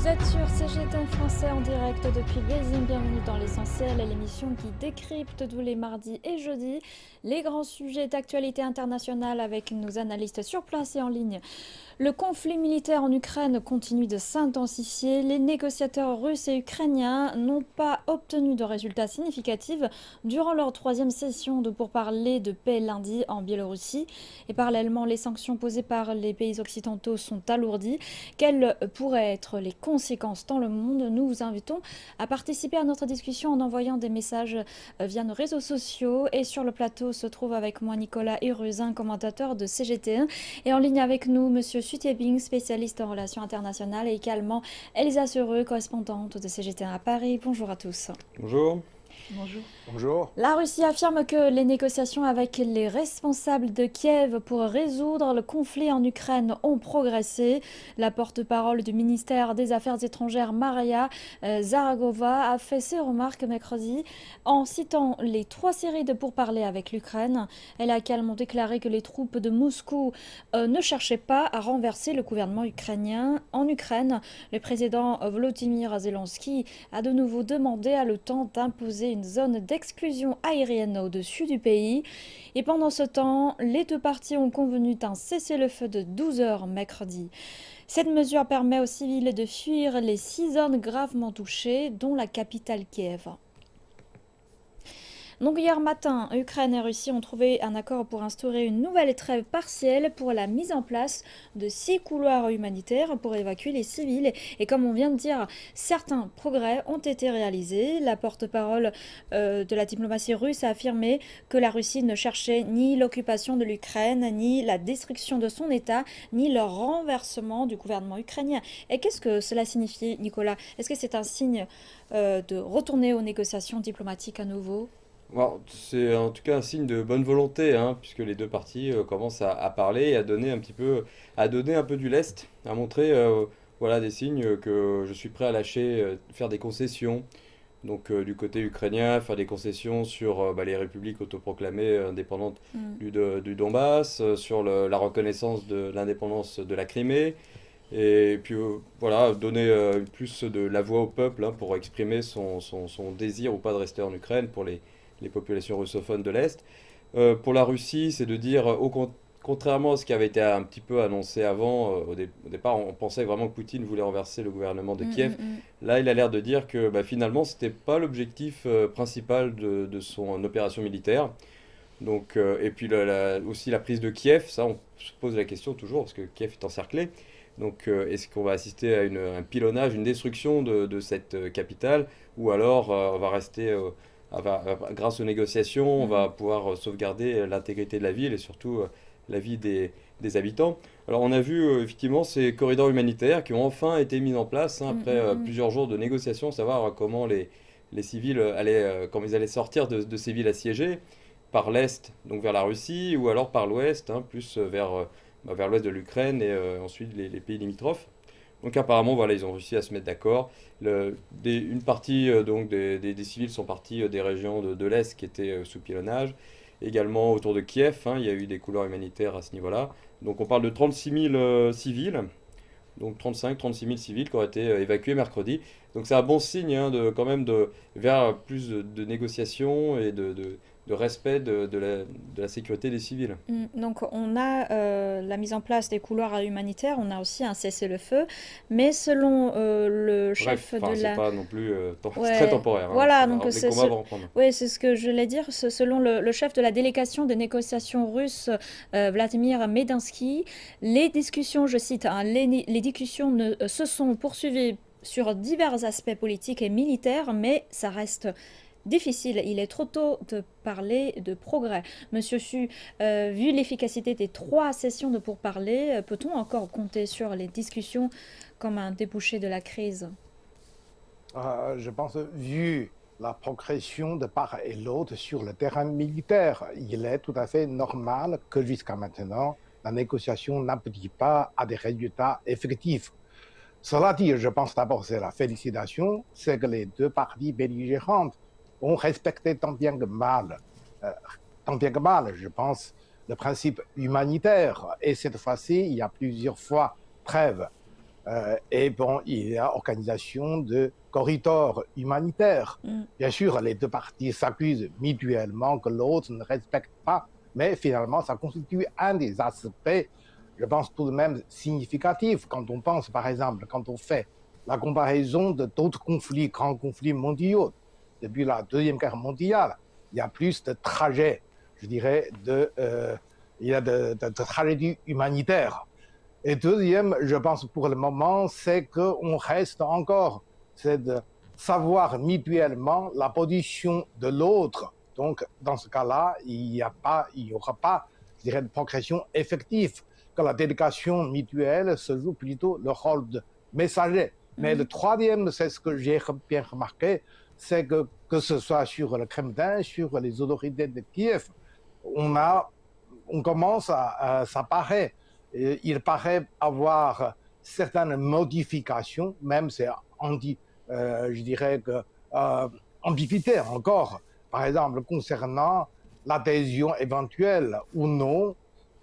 Vous êtes sur CGT français en direct depuis Beijing. Bienvenue dans l'essentiel, l'émission qui décrypte tous les mardis et jeudis les grands sujets d'actualité internationale avec nos analystes sur place et en ligne. Le conflit militaire en Ukraine continue de s'intensifier. Les négociateurs russes et ukrainiens n'ont pas obtenu de résultats significatifs durant leur troisième session de pourparlers de paix lundi en Biélorussie. Et parallèlement, les sanctions posées par les pays occidentaux sont alourdies. Quelles pourraient être les conséquences dans le monde? Nous vous invitons à participer à notre discussion en envoyant des messages via nos réseaux sociaux. Et sur le plateau se trouve avec moi Nicolas Héruzin, commentateur de CGT1. Et en ligne avec nous, Monsieur Sutiebing, spécialiste en relations internationales, et également Elisa Sereux, correspondante de CGT1 à Paris. Bonjour à tous. Bonjour. Bonjour. Bonjour. La Russie affirme que les négociations avec les responsables de Kiev pour résoudre le conflit en Ukraine ont progressé. La porte-parole du ministère des Affaires étrangères, Maria Zaragova, a fait ces remarques mercredi en citant les 3 séries de pourparlers avec l'Ukraine. Elle a également déclaré que les troupes de Moscou ne cherchaient pas à renverser le gouvernement ukrainien. En Ukraine, le président Volodymyr Zelensky a de nouveau demandé à l'OTAN d'imposer une zone d'exclusion aérienne au-dessus du pays. Et pendant ce temps, les deux parties ont convenu d'un cessez-le-feu de 12 heures mercredi. Cette mesure permet aux civils de fuir les 6 zones gravement touchées, dont la capitale Kiev. Donc hier matin, Ukraine et Russie ont trouvé un accord pour instaurer une nouvelle trêve partielle pour la mise en place de 6 couloirs humanitaires pour évacuer les civils. Et comme on vient de dire, certains progrès ont été réalisés. La porte-parole de la diplomatie russe a affirmé que la Russie ne cherchait ni l'occupation de l'Ukraine, ni la destruction de son État, ni le renversement du gouvernement ukrainien. Et qu'est-ce que cela signifie, Nicolas? Est-ce que c'est un signe de retourner aux négociations diplomatiques à nouveau? Bon, c'est en tout cas un signe de bonne volonté, hein, puisque les deux parties commencent à parler et à donner un peu du lest, à montrer voilà, des signes que je suis prêt à lâcher, faire des concessions. Donc du côté ukrainien, faire des concessions sur les républiques autoproclamées indépendantes du Donbass, sur la reconnaissance de l'indépendance de la Crimée. Et puis voilà, donner plus de la voix au peuple, hein, pour exprimer son désir ou pas de rester en Ukraine pour les populations russophones de l'Est. Pour la Russie, c'est de dire, contrairement à ce qui avait été un petit peu annoncé avant, au départ, on pensait vraiment que Poutine voulait renverser le gouvernement de Kiev. Là, il a l'air de dire que finalement, ce n'était pas l'objectif principal de son opération militaire. Donc, et puis aussi la prise de Kiev, ça, on se pose la question toujours, parce que Kiev est encerclé. Donc, est-ce qu'on va assister à un pilonnage, une destruction de cette capitale, ou alors on va rester... grâce aux négociations, on va pouvoir sauvegarder l'intégrité de la ville et surtout la vie des habitants. Alors on a vu effectivement ces corridors humanitaires qui ont enfin été mis en place, hein, après plusieurs jours de négociations, savoir comment les civils comment ils allaient sortir de ces villes assiégées, par l'est, donc vers la Russie, ou alors par l'ouest, hein, plus vers l'ouest de l'Ukraine et ensuite les pays limitrophes. Donc apparemment, voilà, ils ont réussi à se mettre d'accord. Une partie donc des civils sont partis des régions de l'Est qui étaient sous pilonnage. Également autour de Kiev, hein, il y a eu des couloirs humanitaires à ce niveau-là. Donc on parle de 36 000 civils, donc 36 000 civils qui ont été évacués mercredi. Donc c'est un bon signe, hein, quand même vers plus de négociations et de respect de la sécurité des civils. Donc on a la mise en place des couloirs humanitaires, on a aussi un cessez-le-feu, mais selon le chef de c'est la... pas non plus c'est très temporaire, hein, Voilà, donc les combats vont reprendre. oui, c'est ce que je voulais dire. Selon le chef de la délégation des négociations russes, Vladimir Medinsky, les discussions, je cite, hein, les discussions se sont poursuivies sur divers aspects politiques et militaires, mais ça reste difficile. Il est trop tôt de parler de progrès. Monsieur Su, vu l'efficacité des 3 sessions de pourparlers, peut-on encore compter sur les discussions comme un débouché de la crise? Je pense, vu la progression de part et l'autre sur le terrain militaire, il est tout à fait normal que jusqu'à maintenant, la négociation n'aboutit pas à des résultats effectifs. Cela dit, je pense d'abord c'est la félicitation, c'est que les deux parties belligérantes ont respecté tant bien que mal, je pense, le principe humanitaire. Et cette fois-ci, il y a plusieurs fois trêve Et bon, il y a organisation de corridors humanitaires. Bien sûr, les deux parties s'accusent mutuellement que l'autre ne respecte pas, mais finalement, ça constitue un des aspects, je pense, tout de même significatifs. Quand on pense, par exemple, quand on fait la comparaison de d'autres conflits, grands conflits mondiaux, depuis la Deuxième Guerre mondiale, il y a plus de trajets, je dirais, il y a de tragédies humanitaires. Et deuxième, je pense pour le moment, c'est qu'on reste encore, c'est de savoir mutuellement la position de l'autre. Donc, dans ce cas-là, il n'y aura pas, je dirais, de progression effective, que la délécation mutuelle se joue plutôt le rôle de messager. Mais le troisième, c'est ce que j'ai bien remarqué, c'est que ce soit sur le Kremlin, sur les autorités de Kiev, on commence ça paraît, il paraît avoir certaines modifications, même c'est je dirais que ambiguïté encore. Par exemple, concernant l'adhésion éventuelle ou non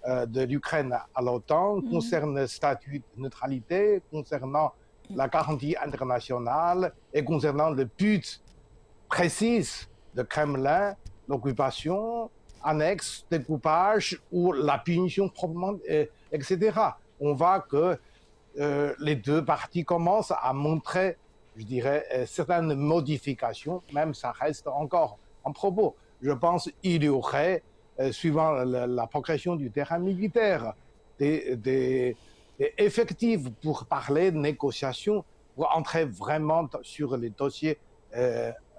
de l'Ukraine à l'OTAN, concernant le statut de neutralité, concernant la garantie internationale et concernant le but précis de Kremlin, l'occupation, annexe, découpage ou la punition proprement, etc. On voit que les deux parties commencent à montrer, je dirais, certaines modifications, même ça reste encore en propos. Je pense qu'il y aurait, suivant la progression du terrain militaire, des effectifs pour parler de négociations, pour entrer vraiment sur les dossiers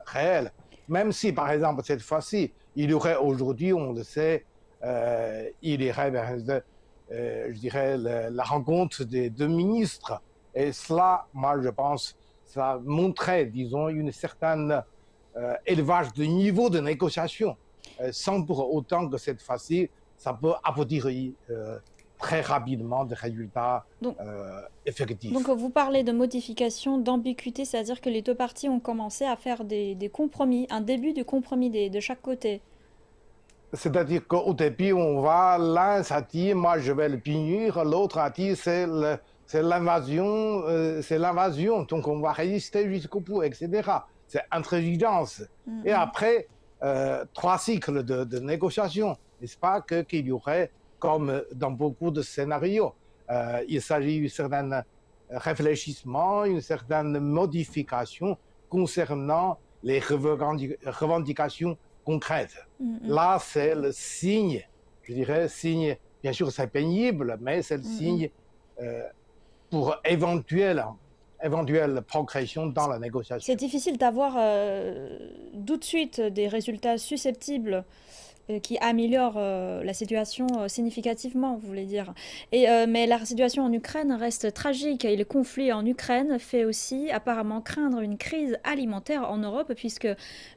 réels. Même si, par exemple, cette fois-ci, il y aurait aujourd'hui, on le sait, il y aurait, je dirais, la rencontre des deux ministres. Et cela, moi, je pense, ça montrait, disons, une certaine élevage de niveau de négociation, sans pour autant que cette fois-ci, ça peut aboutir très rapidement des résultats effectifs. Donc vous parlez de modification, d'ambiguïté, c'est-à-dire que les deux parties ont commencé à faire des compromis, un début de compromis de chaque côté. C'est-à-dire qu'au début, on va, l'un ça dit, moi je vais le punir, l'autre a dit, c'est l'invasion, donc on va résister jusqu'au bout, etc. C'est intransigeance. Et après, 3 cycles de négociations, n'est-ce pas, qu'il y aurait, comme dans beaucoup de scénarios, il s'agit d'un certain réfléchissement, une certaine modification concernant les revendications concrètes. Là, c'est le signe, je dirais, signe, bien sûr c'est pénible, mais c'est le signe pour éventuelle progression dans la négociation. C'est difficile d'avoir tout de suite des résultats susceptibles qui améliore la situation significativement, vous voulez dire. Mais la situation en Ukraine reste tragique et le conflit en Ukraine fait aussi apparemment craindre une crise alimentaire en Europe puisque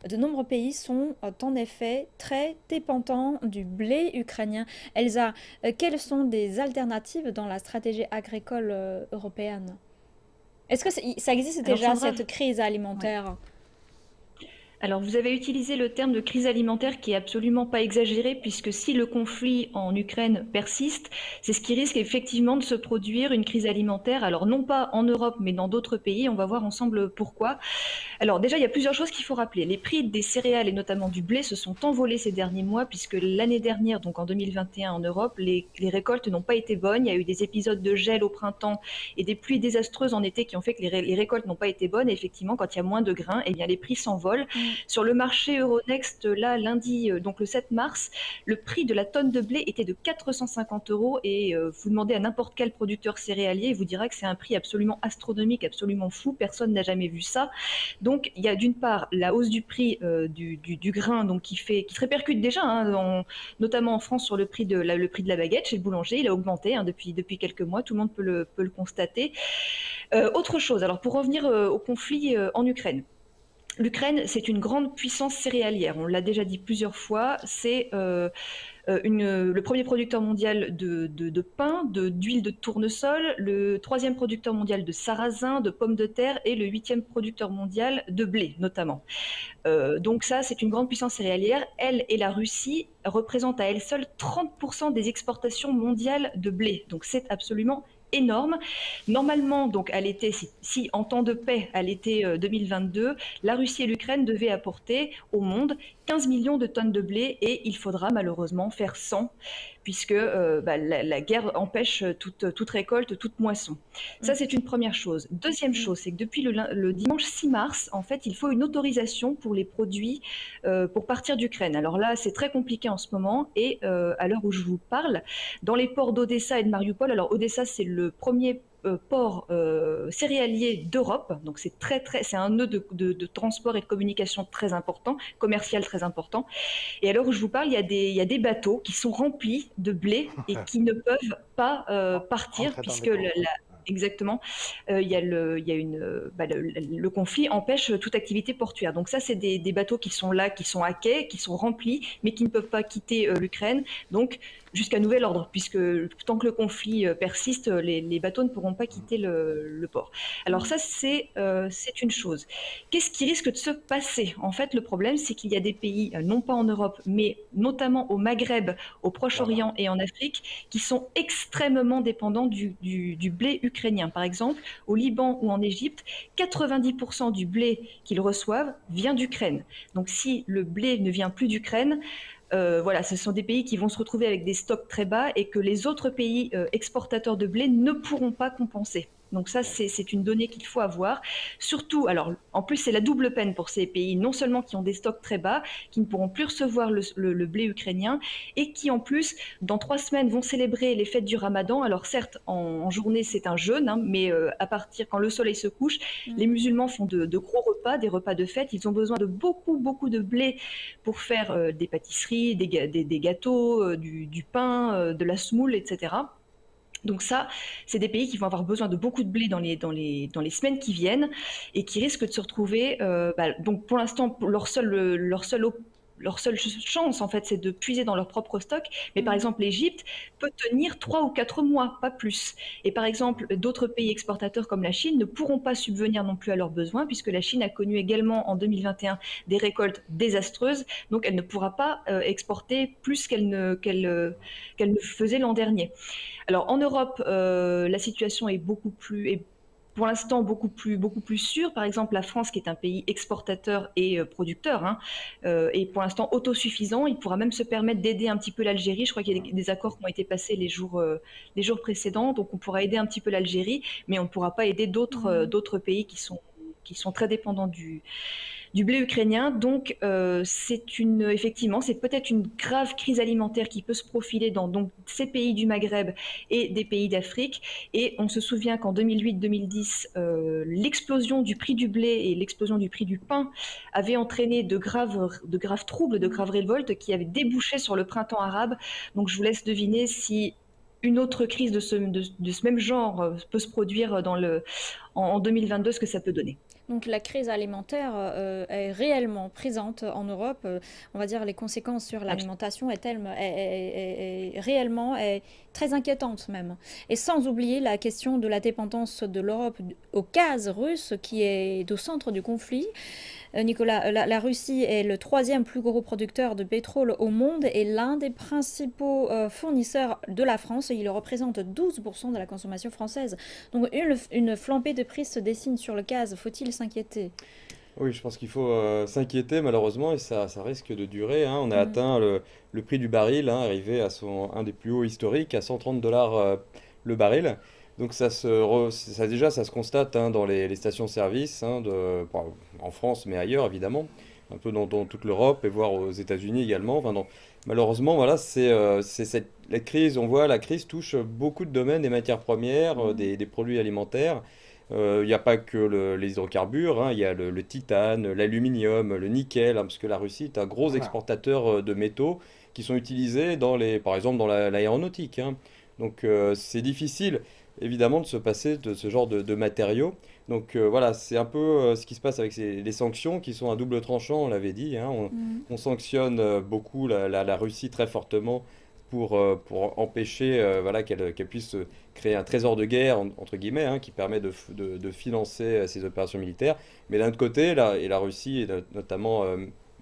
de nombreux pays sont en effet très dépendants du blé ukrainien. Elsa, quelles sont des alternatives dans la stratégie agricole européenne? Est-ce que ça existe déjà, cette crise alimentaire? Alors, vous avez utilisé le terme de crise alimentaire qui est absolument pas exagéré, puisque si le conflit en Ukraine persiste, c'est ce qui risque effectivement de se produire, une crise alimentaire. Alors, non pas en Europe, mais dans d'autres pays. On va voir ensemble pourquoi. Alors, déjà, il y a plusieurs choses qu'il faut rappeler. Les prix des céréales et notamment du blé se sont envolés ces derniers mois, puisque l'année dernière, donc en 2021 en Europe, les récoltes n'ont pas été bonnes. Il y a eu des épisodes de gel au printemps et des pluies désastreuses en été qui ont fait que les récoltes n'ont pas été bonnes. Et effectivement, quand il y a moins de grains, eh bien, les prix s'envolent. Sur le marché Euronext, là, lundi, donc le 7 mars, le prix de la tonne de blé était de 450 € et vous demandez à n'importe quel producteur céréalier, il vous dira que c'est un prix absolument astronomique, absolument fou, personne n'a jamais vu ça. Donc il y a d'une part la hausse du prix du grain donc, qui se répercute déjà, notamment en France sur le prix de la baguette chez le boulanger, il a augmenté depuis quelques mois, tout le monde peut le constater. Autre chose, alors pour revenir au conflit en Ukraine. L'Ukraine, c'est une grande puissance céréalière, on l'a déjà dit plusieurs fois, c'est le premier producteur mondial de pain, d'huile de tournesol, le 3e producteur mondial de sarrasin, de pommes de terre et le 8e producteur mondial de blé notamment. Donc ça, c'est une grande puissance céréalière. Elle et la Russie représentent à elles seules 30% des exportations mondiales de blé. Donc c'est absolument énorme. Normalement, donc à l'été, si en temps de paix, à l'été 2022, la Russie et l'Ukraine devaient apporter au monde 15 millions de tonnes de blé et il faudra malheureusement faire 100 puisque la guerre empêche toute récolte, toute moisson. Ça, c'est une première chose. Deuxième chose, c'est que depuis le dimanche 6 mars, en fait, il faut une autorisation pour les produits pour partir d'Ukraine. Alors là, c'est très compliqué en ce moment et à l'heure où je vous parle, dans les ports d'Odessa et de Mariupol, alors Odessa, c'est le premier port céréalier d'Europe, donc c'est un nœud de transport et de communication très important, commercial très important. Et à l'heure où je vous parle, il y a des bateaux qui sont remplis de blé et qui ne peuvent pas partir Entrer dans puisque les ports. exactement, le conflit empêche toute activité portuaire. Donc ça, c'est des bateaux qui sont là, qui sont à quai, qui sont remplis, mais qui ne peuvent pas quitter l'Ukraine. Donc jusqu'à nouvel ordre, puisque tant que le conflit persiste, les bateaux ne pourront pas quitter le port. Alors ça, c'est une chose. Qu'est-ce qui risque de se passer? En fait, le problème, c'est qu'il y a des pays, non pas en Europe, mais notamment au Maghreb, au Proche-Orient et en Afrique, qui sont extrêmement dépendants du blé ukrainien. Par exemple, au Liban ou en Égypte, 90% du blé qu'ils reçoivent vient d'Ukraine. Donc si le blé ne vient plus d'Ukraine, voilà, ce sont des pays qui vont se retrouver avec des stocks très bas et que les autres pays exportateurs de blé ne pourront pas compenser. Donc ça, c'est une donnée qu'il faut avoir. Surtout, alors en plus, c'est la double peine pour ces pays, non seulement qui ont des stocks très bas, qui ne pourront plus recevoir le blé ukrainien, et qui en plus, dans 3 semaines, vont célébrer les fêtes du Ramadan. Alors certes, en journée, c'est un jeûne, hein, mais à partir quand le soleil se couche, les musulmans font de gros repas, des repas de fête. Ils ont besoin de beaucoup de blé pour faire des pâtisseries, des gâteaux, du pain, de la semoule, etc. Donc ça, c'est des pays qui vont avoir besoin de beaucoup de blé dans les semaines qui viennent et qui risquent de se retrouver. Donc pour l'instant, leur seule chance, en fait, c'est de puiser dans leur propre stock. Mais par exemple, l'Égypte peut tenir 3 ou 4 mois, pas plus. Et par exemple, d'autres pays exportateurs comme la Chine ne pourront pas subvenir non plus à leurs besoins, puisque la Chine a connu également en 2021 des récoltes désastreuses. Donc elle ne pourra pas exporter plus qu'elle ne faisait l'an dernier. Alors en Europe, la situation est pour l'instant beaucoup plus sûre. Par exemple, la France, qui est un pays exportateur et producteur, hein, est pour l'instant autosuffisant. Il pourra même se permettre d'aider un petit peu l'Algérie. Je crois qu'il y a des accords qui ont été passés les jours précédents, donc on pourra aider un petit peu l'Algérie, mais on ne pourra pas aider d'autres pays qui sont très dépendants du blé ukrainien. Donc, effectivement, c'est peut-être une grave crise alimentaire qui peut se profiler dans donc, ces pays du Maghreb et des pays d'Afrique. Et on se souvient qu'en 2008-2010, l'explosion du prix du blé et l'explosion du prix du pain avaient entraîné de graves troubles, de graves révoltes qui avaient débouché sur le printemps arabe. Donc, je vous laisse deviner si une autre crise de ce même genre peut se produire en 2022, ce que ça peut donner. Donc la crise alimentaire est réellement présente en Europe. On va dire les conséquences sur l'alimentation est réellement très inquiétante même. Et sans oublier la question de la dépendance de l'Europe au gaz russe qui est au centre du conflit. Nicolas, la Russie est le 3e plus gros producteur de pétrole au monde et l'un des principaux fournisseurs de la France. Il représente 12% de la consommation française. Donc une flambée de prix se dessine sur le gaz. Faut-il s'inquiéter? Oui, je pense qu'il faut s'inquiéter malheureusement et ça risque de durer, hein. On a atteint le prix du baril, hein, arrivé à un des plus hauts historiques, à 130 dollars le baril. Donc ça se constate, hein, dans les stations-service, hein, en France mais ailleurs évidemment, un peu dans toute l'Europe et voire aux États-Unis également. Enfin, malheureusement, voilà, la crise, on voit la crise touche beaucoup de domaines, des matières premières, des produits alimentaires. Il n'y a pas que les hydrocarbures, hein, il y a le titane, l'aluminium, le nickel, hein, parce que la Russie est un gros Voilà. exportateur de métaux qui sont utilisés par exemple dans l'aéronautique, hein. Donc c'est difficile évidemment de se passer de ce genre de matériaux. Donc voilà, c'est un peu ce qui se passe avec les sanctions qui sont à double tranchant, on l'avait dit, hein. On sanctionne beaucoup la Russie très fortement pour empêcher voilà, qu'elle puisse créer un trésor de guerre, entre guillemets, hein, qui permet de financer ses opérations militaires. Mais d'un autre côté, la Russie, et notamment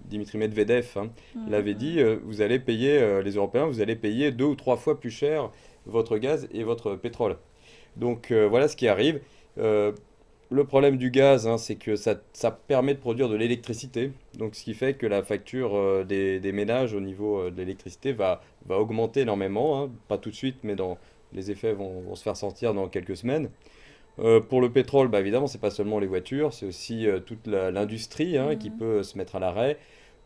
Dimitri Medvedev, hein, l'avait dit, vous allez payer, les Européens, vous allez payer 2 ou 3 fois plus cher votre gaz et votre pétrole. Donc voilà ce qui arrive. Euh, le problème du gaz, hein, c'est que ça permet de produire de l'électricité. Donc ce qui fait que la facture des ménages au niveau de l'électricité va augmenter énormément, hein. Pas tout de suite, mais les effets vont se faire sentir dans quelques semaines. Pour le pétrole, bah, évidemment, c'est pas seulement les voitures, c'est aussi toute l'industrie, hein, qui peut se mettre à l'arrêt,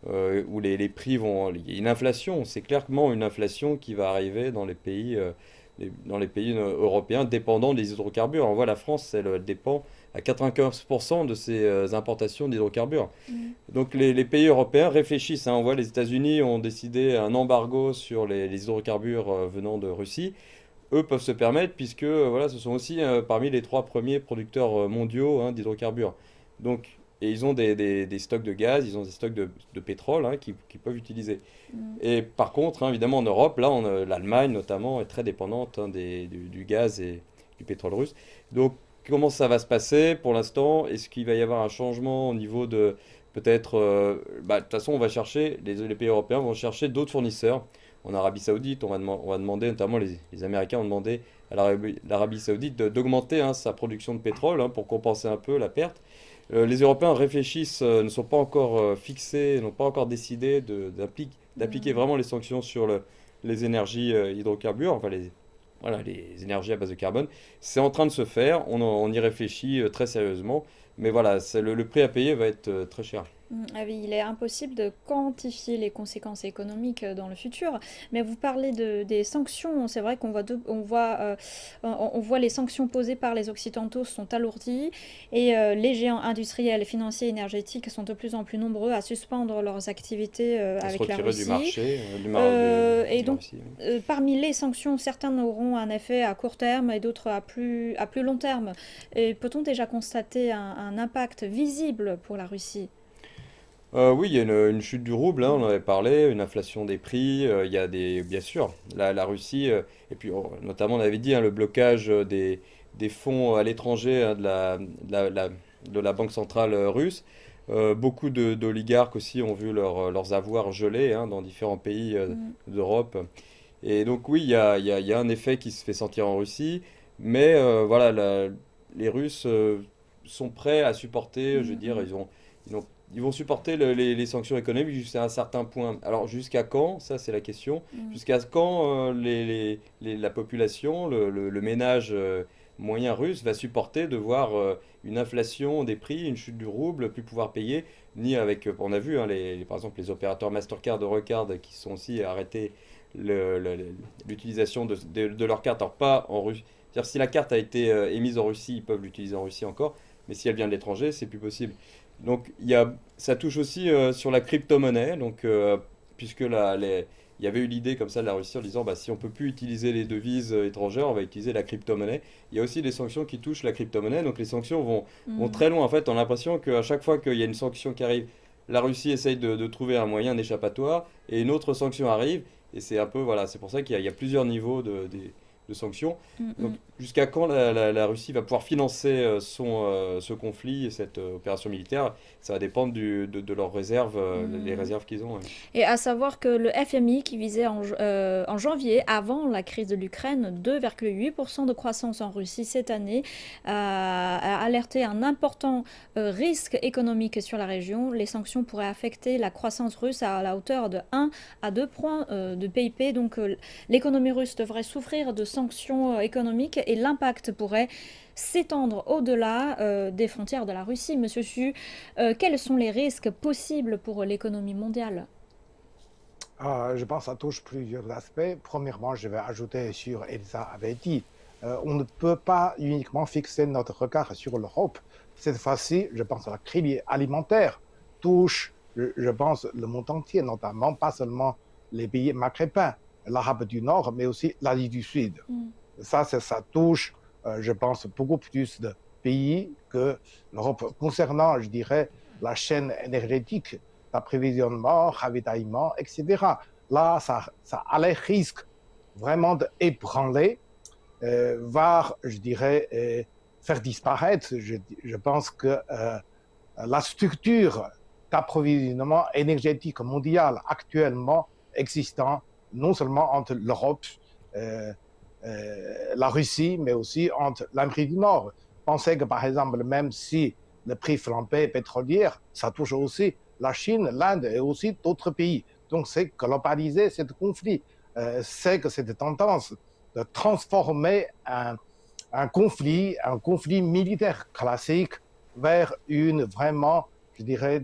où les prix vont... Il y a une inflation, c'est clairement une inflation qui va arriver dans les pays européens dépendants des hydrocarbures. On voit la France, elle dépend à 95% de ses importations d'hydrocarbures. Donc les pays européens réfléchissent, hein. On voit les États-Unis ont décidé un embargo sur les hydrocarbures venant de Russie. Eux peuvent se permettre puisque voilà, ce sont aussi parmi les 3 premiers producteurs mondiaux, hein, d'hydrocarbures. Donc, et ils ont des stocks de gaz, ils ont des stocks de pétrole, hein, qu'ils peuvent utiliser. Et par contre, hein, évidemment, en Europe, là, l'Allemagne notamment est très dépendante, hein, du gaz et du pétrole russe. Donc, comment ça va se passer pour l'instant? Est-ce qu'il va y avoir un changement au niveau de peut-être... de toute façon, les pays européens vont chercher d'autres fournisseurs. En Arabie Saoudite, on va demander, notamment les Américains ont demandé à l'Arabie Saoudite d'augmenter, hein, sa production de pétrole, hein, pour compenser un peu la perte. Les Européens réfléchissent, ne sont pas encore fixés, n'ont pas encore décidé d'appliquer vraiment les sanctions sur les énergies hydrocarbures, enfin voilà, les énergies à base de carbone. C'est en train de se faire, on y réfléchit très sérieusement, mais voilà, le prix à payer va être très cher. Ah oui, il est impossible de quantifier les conséquences économiques dans le futur, mais vous parlez des sanctions. C'est vrai on voit les sanctions posées par les Occidentaux sont alourdies et les géants industriels, financiers, énergétiques sont de plus en plus nombreux à suspendre leurs activités À se avec la retirer du Russie. marché, Et de la donc, Russie, oui. parmi les sanctions, certaines auront un effet à court terme et d'autres à plus long terme. Et peut-on déjà constater un impact visible pour la Russie? Oui, il y a une chute du rouble, hein, on en avait parlé, une inflation des prix, il y a bien sûr, la Russie, et puis notamment on avait dit, hein, le blocage des fonds à l'étranger, hein, de la Banque centrale russe. Beaucoup d'oligarques aussi ont vu leurs avoirs gelés, hein, dans différents pays d'Europe. Et donc oui, il y a un effet qui se fait sentir en Russie, mais voilà, les Russes sont prêts à supporter, je veux dire, ils ont ils vont supporter les sanctions économiques jusqu'à un certain point. Alors jusqu'à quand? Ça c'est la question. Jusqu'à quand la population, le ménage moyen russe va supporter de voir une inflation des prix, une chute du rouble, plus pouvoir payer, ni avec, on a vu, hein, par exemple les opérateurs Mastercard, Eurocard qui sont aussi arrêtés l'utilisation de leur carte. Alors pas en Russie. C'est-à-dire si la carte a été émise en Russie, ils peuvent l'utiliser en Russie encore, mais si elle vient de l'étranger, c'est plus possible. Donc ça touche aussi sur la crypto-monnaie, donc, puisque il y avait eu l'idée comme ça de la Russie en disant bah, si on peut plus utiliser les devises étrangères, on va utiliser la crypto-monnaie. Il y a aussi des sanctions qui touchent la crypto-monnaie, donc les sanctions vont très loin. En fait, on a l'impression qu'à chaque fois qu'il y a une sanction qui arrive, la Russie essaye de trouver un moyen d'échappatoire, et une autre sanction arrive, et c'est un peu, voilà, c'est pour ça qu'il y a plusieurs niveaux de sanctions. Donc, jusqu'à quand la Russie va pouvoir financer ce conflit et cette opération militaire? Ça va dépendre de leurs réserves, les réserves qu'ils ont. Ouais. Et à savoir que le FMI, qui visait en janvier, avant la crise de l'Ukraine, 2,8% de croissance en Russie cette année, a alerté un important risque économique sur la région. Les sanctions pourraient affecter la croissance russe à la hauteur de 1 à 2 points de PIB. Donc l'économie russe devrait souffrir de sanctions économiques et l'impact pourrait s'étendre au-delà des frontières de la Russie. Monsieur Su, quels sont les risques possibles pour l'économie mondiale? Je pense que ça touche plusieurs aspects. Premièrement, je vais ajouter sur Elsa avait dit, on ne peut pas uniquement fixer notre regard sur l'Europe. Cette fois-ci, je pense que la crise alimentaire touche, je pense, le monde entier, notamment pas seulement les pays maghrébins, l'Arabe du Nord, mais aussi l'Asie du Sud. Ça touche, je pense, beaucoup plus de pays que l'Europe. Concernant, je dirais, la chaîne énergétique, d'approvisionnement, ravitaillement, etc. Là, ça a les risques vraiment d'ébranler, voire, je dirais, faire disparaître. Je pense que la structure d'approvisionnement énergétique mondiale actuellement existant, non seulement entre l'Europe, la Russie, mais aussi entre l'Amérique du Nord. Pensez que, par exemple, même si le prix flambait pétrolier, ça touche aussi la Chine, l'Inde et aussi d'autres pays. Donc, c'est globaliser ce conflit. C'est que cette tendance de transformer un conflit militaire classique vers une vraiment, je dirais,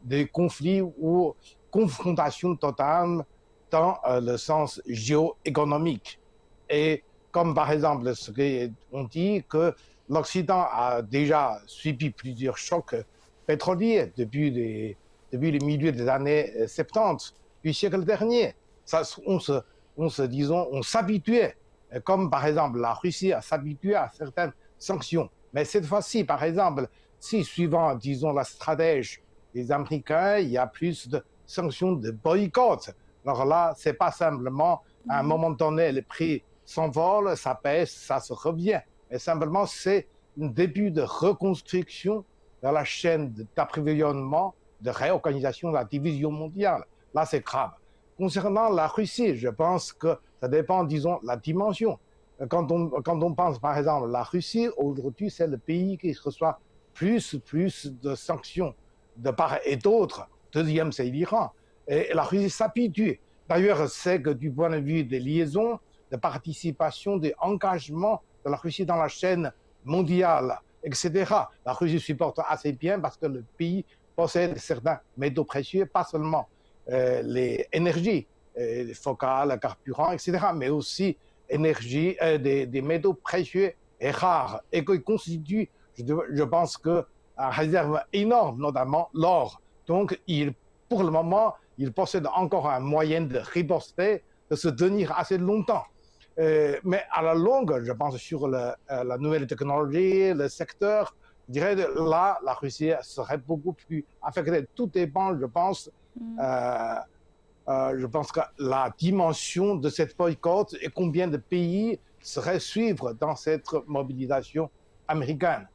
des conflits ou confrontation totale dans le sens géoéconomique. Et comme par exemple ce qu'on dit que l'Occident a déjà subi plusieurs chocs pétroliers depuis le milieu des années 70 du siècle dernier. Ça, on s'habituait, comme par exemple la Russie a s'habitué à certaines sanctions. Mais cette fois-ci, par exemple, si suivant, disons, la stratégie des Américains, il y a plus de sanctions de boycott. Alors là, c'est pas simplement à un moment donné, le prix s'envole, ça baisse, ça se revient. Mais simplement, c'est un début de reconstruction de la chaîne d'approvisionnement, de réorganisation de la division mondiale. Là, c'est grave. Concernant la Russie, je pense que ça dépend, disons, de la dimension. Quand on pense, par exemple, la Russie, aujourd'hui, c'est le pays qui reçoit plus de sanctions de part et d'autre. Deuxième, c'est l'Iran. Et la Russie s'habitue. D'ailleurs, c'est que du point de vue des liaisons, de participation, des engagements de la Russie dans la chaîne mondiale, etc. La Russie supporte assez bien parce que le pays possède certains métaux précieux, pas seulement les énergies focales, carburants, etc., mais aussi des métaux précieux et rares, et qui constituent, je pense, que une réserve énorme, notamment l'or. Donc, pour le moment, il possède encore un moyen de riposter, de se tenir assez longtemps. Mais à la longue, je pense, sur la nouvelle technologie, le secteur, je dirais là, la Russie serait beaucoup plus affectée. Tout dépend, je pense que la dimension de cette boycott et combien de pays seraient suivre dans cette mobilisation américaine.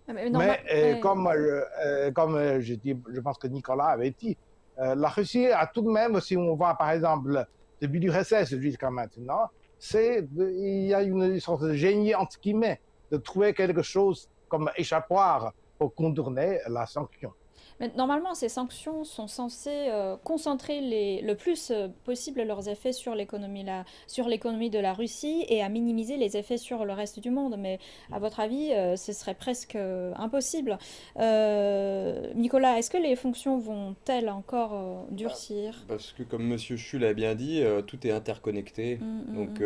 Comme je pense que Nicolas avait dit, la Russie a tout de même, si on voit par exemple depuis l'URSS jusqu'à maintenant, il y a une sorte de génie entre guillemets de trouver quelque chose comme échappatoire pour contourner la sanction. Mais normalement, ces sanctions sont censées concentrer le plus possible leurs effets sur l'économie de la Russie et à minimiser les effets sur le reste du monde. Mais à votre avis, ce serait presque impossible. Nicolas, est-ce que les sanctions vont-elles encore durcir? Parce que comme Monsieur Chu l'a bien dit, tout est interconnecté. Donc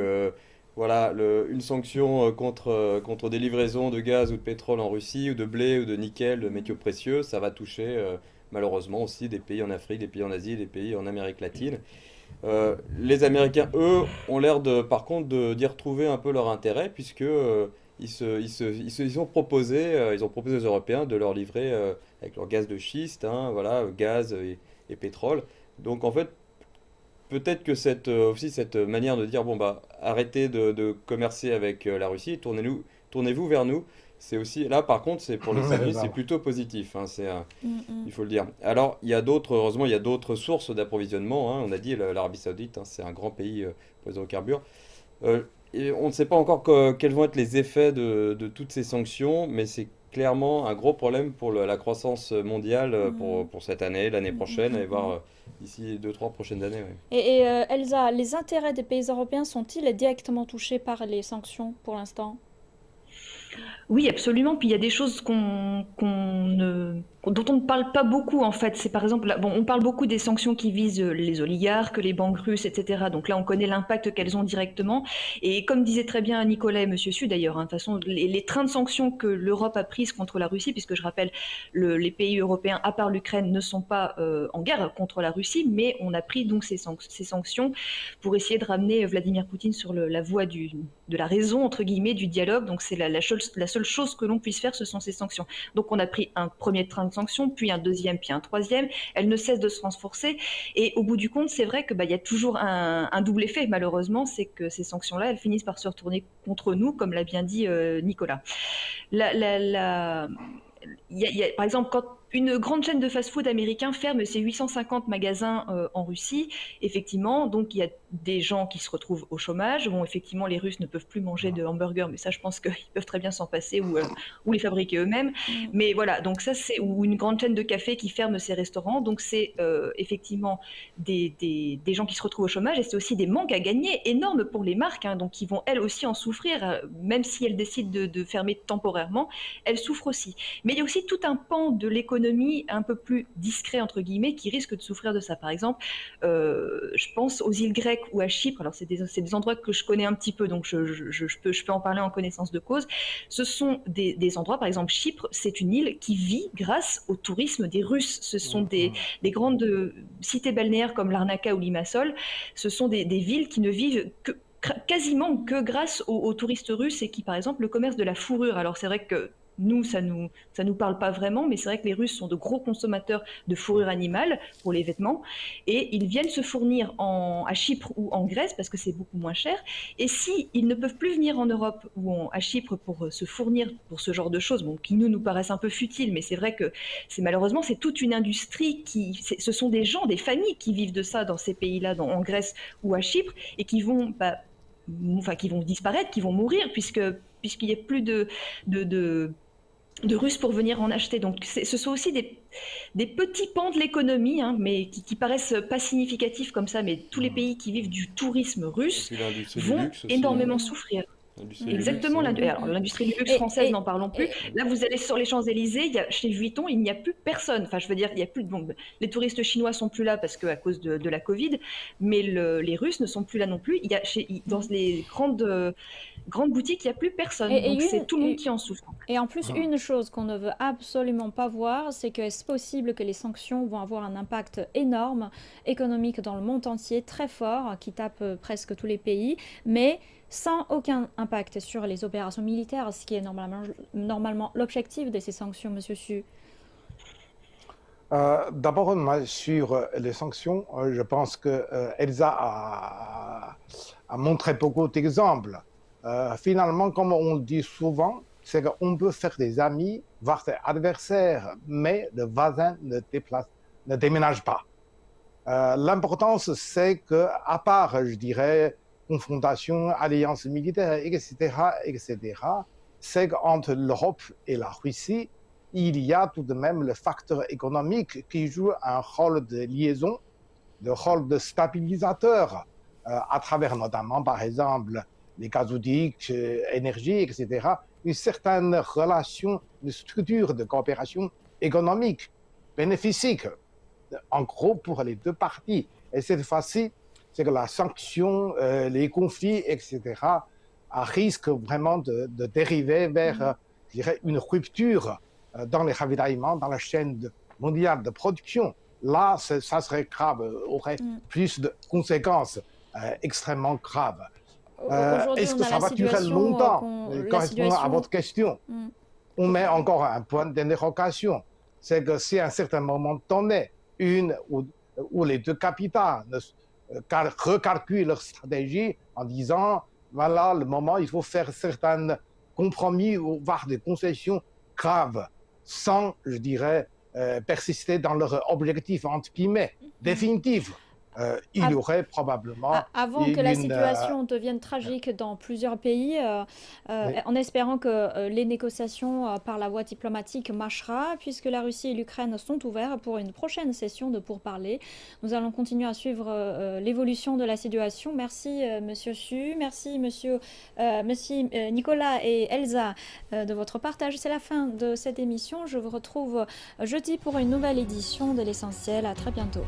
voilà, une sanction contre des livraisons de gaz ou de pétrole en Russie, ou de blé, ou de nickel, de métaux précieux, ça va toucher malheureusement aussi des pays en Afrique, des pays en Asie, des pays en Amérique latine. Les Américains, eux, ont l'air par contre d'y retrouver un peu leur intérêt, puisque ils ont proposé aux Européens de leur livrer avec leur gaz de schiste, hein, voilà, gaz et pétrole. Donc en fait, peut-être que aussi cette manière de dire, bon bah arrêtez de commercer avec la Russie, tournez-vous vers nous. C'est aussi là par contre, c'est pour les États-Unis, c'est plutôt positif, hein, il faut le dire. Alors heureusement il y a d'autres sources d'approvisionnement, hein. On a dit l'Arabie Saoudite, hein, c'est un grand pays pour les hydrocarbures. Et on ne sait pas encore quels vont être les effets de toutes ces sanctions, mais c'est clairement un gros problème pour la croissance mondiale pour cette année, l'année prochaine, et voire d'ici 2-3 prochaines années. Ouais. Et Elsa, les intérêts des pays européens sont-ils directement touchés par les sanctions pour l'instant? Oui, absolument. Puis il y a des choses dont on ne parle pas beaucoup en fait. C'est par exemple, on parle beaucoup des sanctions qui visent les oligarques, les banques russes, etc. Donc là, on connaît l'impact qu'elles ont directement. Et comme disait très bien Nicolas et Monsieur Su d'ailleurs, hein, de toute façon, les trains de sanctions que l'Europe a prises contre la Russie, puisque je rappelle, les pays européens, à part l'Ukraine, ne sont pas en guerre contre la Russie, mais on a pris donc ces sanctions pour essayer de ramener Vladimir Poutine sur la voie de la raison, entre guillemets, du dialogue. Donc c'est la seule chose que l'on puisse faire, ce sont ces sanctions. Donc on a pris un premier train de sanctions, puis un deuxième, puis un troisième. Elles ne cessent de se renforcer. Et au bout du compte, c'est vrai qu'il y a toujours un double effet, malheureusement, c'est que ces sanctions-là, elles finissent par se retourner contre nous, comme l'a bien dit Nicolas. Par exemple, Une grande chaîne de fast-food américain ferme ses 850 magasins en Russie. Effectivement, donc il y a des gens qui se retrouvent au chômage. Bon, effectivement, les Russes ne peuvent plus manger de hamburgers, mais ça, je pense qu'ils peuvent très bien s'en passer ou les fabriquer eux-mêmes. Mais voilà, donc ça, c'est ou une grande chaîne de café qui ferme ses restaurants. Donc c'est effectivement des gens qui se retrouvent au chômage et c'est aussi des manques à gagner énormes pour les marques, hein, donc qui vont elles aussi en souffrir, même si elles décident de fermer temporairement, elles souffrent aussi. Mais il y a aussi tout un pan de l'économie un peu plus discret, entre guillemets, qui risque de souffrir de ça. Par exemple, je pense aux îles grecques ou à Chypre. Alors, c'est des endroits que je connais un petit peu, donc je peux en parler en connaissance de cause. Ce sont des endroits, par exemple, Chypre, c'est une île qui vit grâce au tourisme des Russes. Ce sont des grandes cités balnéaires comme Larnaca ou Limassol. Ce sont des villes qui ne vivent quasiment que grâce aux touristes russes et qui, par exemple, le commerce de la fourrure. Alors, c'est vrai que nous, ça nous parle pas vraiment, mais c'est vrai que les Russes sont de gros consommateurs de fourrure animale pour les vêtements, et ils viennent se fournir à Chypre ou en Grèce parce que c'est beaucoup moins cher. Et si ils ne peuvent plus venir en Europe ou à Chypre pour se fournir pour ce genre de choses, bon, qui nous paraissent un peu futiles, mais c'est vrai que malheureusement c'est toute une industrie ce sont des gens, des familles qui vivent de ça dans ces pays-là, en Grèce ou à Chypre, et qui vont qui vont disparaître, qui vont mourir puisqu'il n'y a plus de Russes pour venir en acheter. Donc ce sont aussi des petits pans de l'économie, hein, mais qui paraissent pas significatifs comme ça, mais tous les pays qui vivent du tourisme russe vont énormément souffrir. Exactement, l'industrie du luxe française, n'en parlons plus. Là, vous allez sur les Champs-Élysées, chez Vuitton, il n'y a plus personne. Enfin, je veux dire, il y a plus les touristes chinois sont plus là parce que à cause de la Covid, mais les Russes ne sont plus là non plus. Dans les grandes boutiques, il n'y a plus personne. Donc c'est tout le monde qui en souffre. Et en plus, une chose qu'on ne veut absolument pas voir, c'est que est-ce possible que les sanctions vont avoir un impact énorme économique dans le monde entier, très fort, qui tape presque tous les pays, mais sans aucun impact sur les opérations militaires, ce qui est normalement l'objectif de ces sanctions, Monsieur Su. D'abord, sur les sanctions, je pense que Elsa a montré beaucoup d'exemples. Finalement, comme on le dit souvent, c'est qu'on peut faire des amis, voire des adversaires, mais le voisin ne déménage pas. L'importance, c'est qu'à part, je dirais, confrontation, alliance militaire, etc., c'est qu'entre l'Europe et la Russie, il y a tout de même le facteur économique qui joue un rôle de liaison, de rôle de stabilisateur, à travers notamment, par exemple, les gazoducs, énergie, etc., une certaine relation, une structure de coopération économique bénéfique, en gros, pour les deux parties. Et cette fois-ci, c'est que la sanction, les conflits, etc., risquent vraiment de dériver vers, je dirais, une rupture dans les ravitaillements, dans la chaîne mondiale de production. Là, ça serait grave, aurait plus de conséquences extrêmement graves. Est-ce que ça va durer longtemps? Correspondant à votre question, on met encore un point d'interrogation. C'est que si à un certain moment donné, une ou les deux capitales recalculent leur stratégie en disant voilà le moment, il faut faire certains compromis ou voire des concessions graves sans, je dirais, persister dans leur objectif entre guillemets définitif. Il y aurait probablement... Avant que la situation devienne tragique dans plusieurs pays, en espérant que les négociations par la voie diplomatique marchera, puisque la Russie et l'Ukraine sont ouverts pour une prochaine session de pourparlers. Nous allons continuer à suivre l'évolution de la situation. Merci Monsieur Su, merci Monsieur Nicolas et Elsa de votre partage. C'est la fin de cette émission. Je vous retrouve jeudi pour une nouvelle édition de l'Essentiel. À très bientôt.